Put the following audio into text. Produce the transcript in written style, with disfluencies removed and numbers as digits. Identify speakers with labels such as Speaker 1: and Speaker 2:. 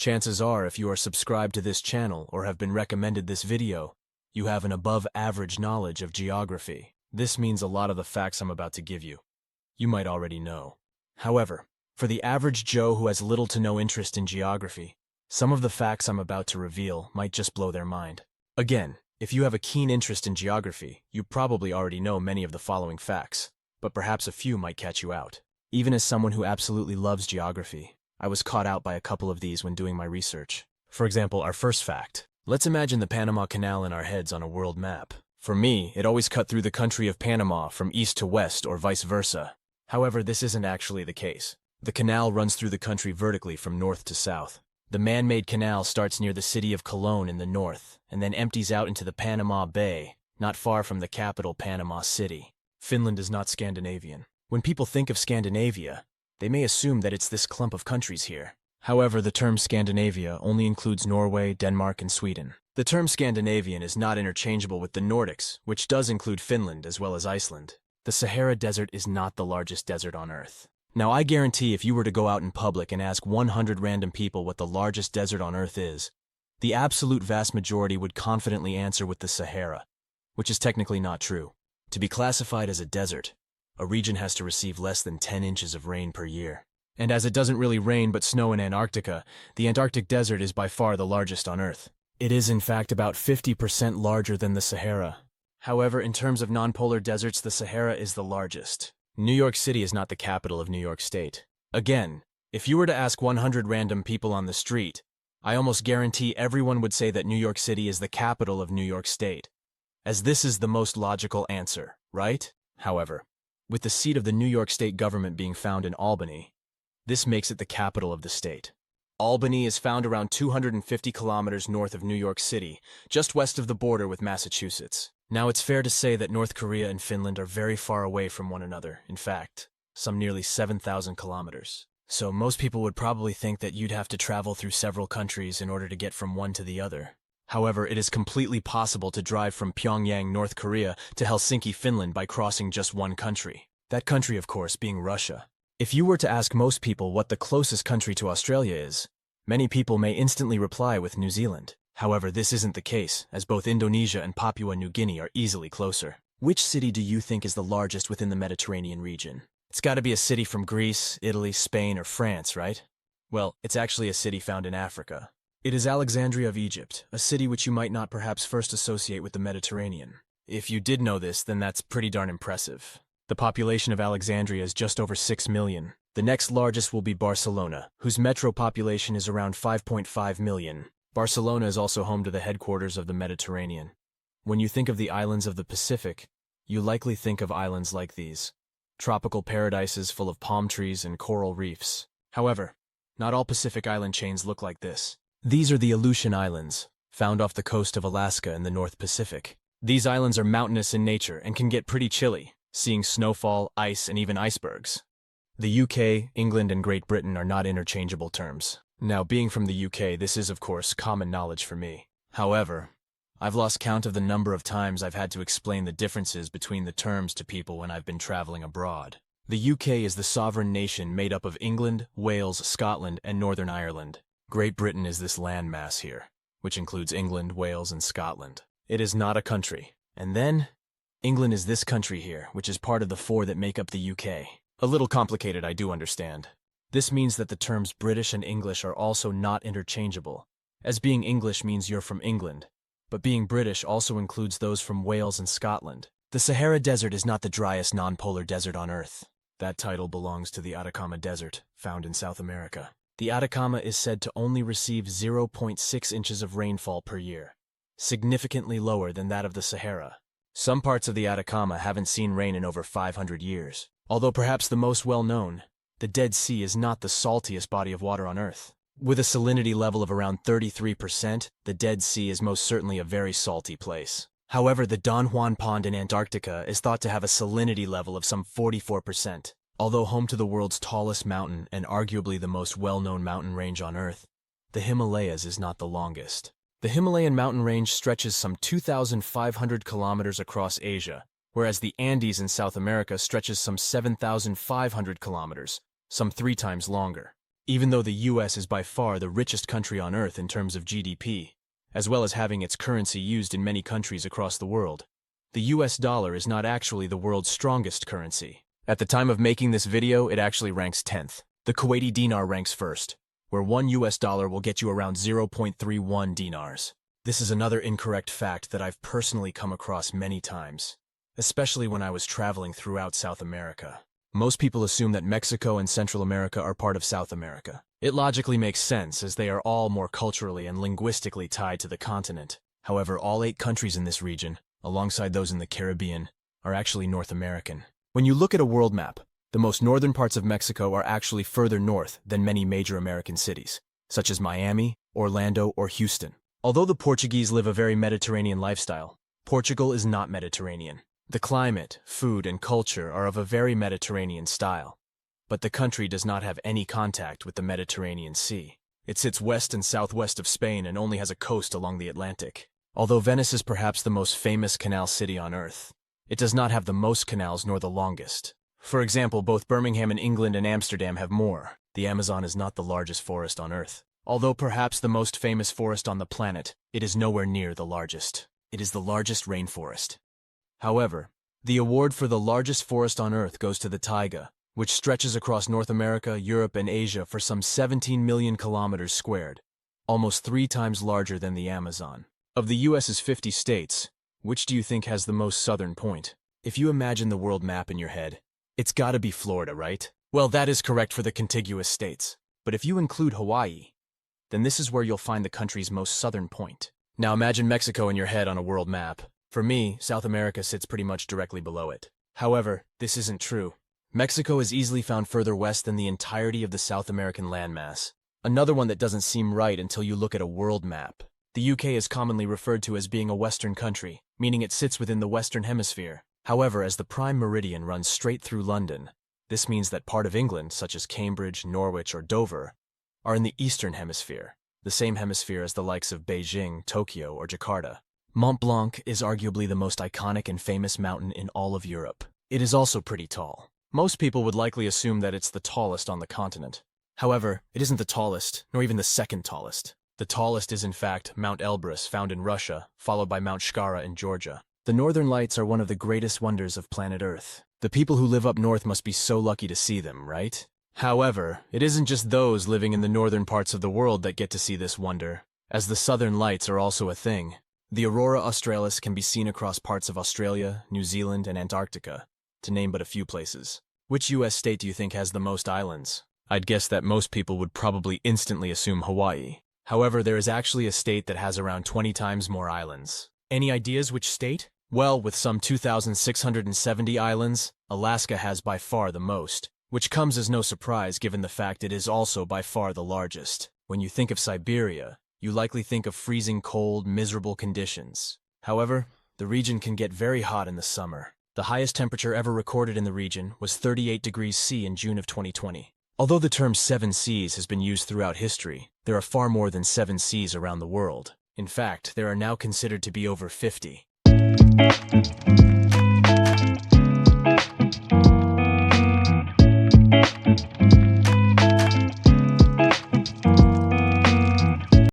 Speaker 1: Chances are, if you are subscribed to this channel or have been recommended this video, you have an above-average knowledge of geography. This means a lot of the facts I'm about to give you might already know. However, for the average Joe who has little to no interest in geography, some of the facts I'm about to reveal might just blow their mind. Again, if you have a keen interest in geography, you probably already know many of the following facts, but perhaps a few might catch you out. Even as someone who absolutely loves geography, I was caught out by a couple of these when doing my research. For example, our first fact. Let's imagine the Panama Canal in our heads on a world map. For me, it always cut through the country of Panama from east to west or vice versa. However, this isn't actually the case. The canal runs through the country vertically from north to south. The man-made canal starts near the city of Colón in the north, and then empties out into the Panama Bay, not far from the capital Panama City. Finland is not Scandinavian. When people think of Scandinavia, they may assume that it's this clump of countries here. However, the term Scandinavia only includes Norway, Denmark, and Sweden. The term Scandinavian is not interchangeable with the Nordics, which does include Finland as well as Iceland. The Sahara Desert is not the largest desert on Earth. Now, I guarantee if you were to go out in public and ask 100 random people what the largest desert on Earth is, the absolute vast majority would confidently answer with the Sahara, which is technically not true. To be classified as a desert, a region has to receive less than 10 inches of rain per year. And as it doesn't really rain but snow in Antarctica, the Antarctic Desert is by far the largest on Earth. It is in fact about 50% larger than the Sahara. However, in terms of nonpolar deserts, the Sahara is the largest. New York City is not the capital of New York State. Again, if you were to ask 100 random people on the street, I almost guarantee everyone would say that New York City is the capital of New York State, as this is the most logical answer, right? However, with the seat of the New York State government being found in Albany, this makes it the capital of the state. Albany is found around 250 kilometers north of New York City, just west of the border with Massachusetts. Now, it's fair to say that North Korea and Finland are very far away from one another, in fact, some nearly 7,000 kilometers. So most people would probably think that you'd have to travel through several countries in order to get from one to the other. However, it is completely possible to drive from Pyongyang, North Korea, to Helsinki, Finland by crossing just one country. That country, of course, being Russia. If you were to ask most people what the closest country to Australia is, many people may instantly reply with New Zealand. However, this isn't the case, as both Indonesia and Papua New Guinea are easily closer. Which city do you think is the largest within the Mediterranean region? It's got to be a city from Greece, Italy, Spain, or France, right? Well, it's actually a city found in Africa. It is Alexandria of Egypt, a city which you might not perhaps first associate with the Mediterranean. If you did know this, then that's pretty darn impressive. The population of Alexandria is just over 6 million. The next largest will be Barcelona, whose metro population is around 5.5 million. Barcelona is also home to the headquarters of the Mediterranean. When you think of the islands of the Pacific, you likely think of islands like these. Tropical paradises full of palm trees and coral reefs. However, not all Pacific island chains look like this. These are the Aleutian Islands, found off the coast of Alaska in the North Pacific. These islands are mountainous in nature and can get pretty chilly, seeing snowfall, ice, and even icebergs. The UK, England, and Great Britain are not interchangeable terms. Now, being from the UK, this is, of course, common knowledge for me. However, I've lost count of the number of times I've had to explain the differences between the terms to people when I've been traveling abroad. The UK is the sovereign nation made up of England, Wales, Scotland, and Northern Ireland. Great Britain is this landmass here, which includes England, Wales, and Scotland. It is not a country. And then, England is this country here, which is part of the four that make up the UK. A little complicated, I do understand. This means that the terms British and English are also not interchangeable, as being English means you're from England, but being British also includes those from Wales and Scotland. The Sahara Desert is not the driest non-polar desert on Earth. That title belongs to the Atacama Desert, found in South America. The Atacama is said to only receive 0.6 inches of rainfall per year, significantly lower than that of the Sahara. Some parts of the Atacama haven't seen rain in over 500 years. Although perhaps the most well-known, the Dead Sea is not the saltiest body of water on Earth. With a salinity level of around 33%, the Dead Sea is most certainly a very salty place. However, the Don Juan Pond in Antarctica is thought to have a salinity level of some 44%. Although home to the world's tallest mountain and arguably the most well-known mountain range on Earth, the Himalayas is not the longest. The Himalayan mountain range stretches some 2,500 kilometers across Asia, whereas the Andes in South America stretches some 7,500 kilometers, some 3 times longer. Even though the US is by far the richest country on Earth in terms of GDP, as well as having its currency used in many countries across the world, the US dollar is not actually the world's strongest currency. At the time of making this video, it actually ranks 10th. The Kuwaiti dinar ranks first, where $1 US will get you around 0.31 dinars. This is another incorrect fact that I've personally come across many times, especially when I was traveling throughout South America. Most people assume that Mexico and Central America are part of South America. It logically makes sense, as they are all more culturally and linguistically tied to the continent. However, all 8 countries in this region, alongside those in the Caribbean, are actually North American. When you look at a world map, the most northern parts of Mexico are actually further north than many major American cities, such as Miami, Orlando, or Houston. Although the Portuguese live a very Mediterranean lifestyle, Portugal is not Mediterranean. The climate, food, and culture are of a very Mediterranean style, but the country does not have any contact with the Mediterranean Sea. It sits west and southwest of Spain and only has a coast along the Atlantic. Although Venice is perhaps the most famous canal city on Earth, it does not have the most canals nor the longest. For example, both Birmingham in England and Amsterdam have more. The Amazon is not the largest forest on Earth. Although perhaps the most famous forest on the planet, it is nowhere near the largest. It is the largest rainforest. However, the award for the largest forest on Earth goes to the taiga, which stretches across North America, Europe, and Asia for some 17 million kilometers squared, almost 3 times larger than the Amazon. Of the US's 50 states, which do you think has the most southern point? If you imagine the world map in your head, it's gotta be Florida, right? Well, that is correct for the contiguous states. But if you include Hawaii, then this is where you'll find the country's most southern point. Now imagine Mexico in your head on a world map. For me, South America sits pretty much directly below it. However, this isn't true. Mexico is easily found further west than the entirety of the South American landmass. Another one that doesn't seem right until you look at a world map. The UK is commonly referred to as being a Western country, meaning it sits within the Western Hemisphere. However, as the prime meridian runs straight through London, this means that part of England, such as Cambridge, Norwich, or Dover, are in the Eastern Hemisphere, the same hemisphere as the likes of Beijing, Tokyo, or Jakarta. Mont Blanc is arguably the most iconic and famous mountain in all of Europe. It is also pretty tall. Most people would likely assume that it's the tallest on the continent. However, it isn't the tallest, nor even the second tallest. The tallest is in fact Mount Elbrus, found in Russia, followed by Mount Shkara in Georgia. The Northern Lights are one of the greatest wonders of planet Earth. The people who live up north must be so lucky to see them, right? However, it isn't just those living in the northern parts of the world that get to see this wonder, as the Southern Lights are also a thing. The aurora australis can be seen across parts of Australia, New Zealand, and Antarctica, to name but a few places. Which US state do you think has the most islands? I'd guess that most people would probably instantly assume Hawaii. However, there is actually a state that has around 20 times more islands. Any ideas which state? Well, with some 2,670 islands, Alaska has by far the most, which comes as no surprise given the fact it is also by far the largest. When you think of Siberia, you likely think of freezing cold, miserable conditions. However, the region can get very hot in the summer. The highest temperature ever recorded in the region was 38 degrees C in June of 2020. Although the term 7 seas has been used throughout history, there are far more than 7 seas around the world. In fact, there are now considered to be over 50.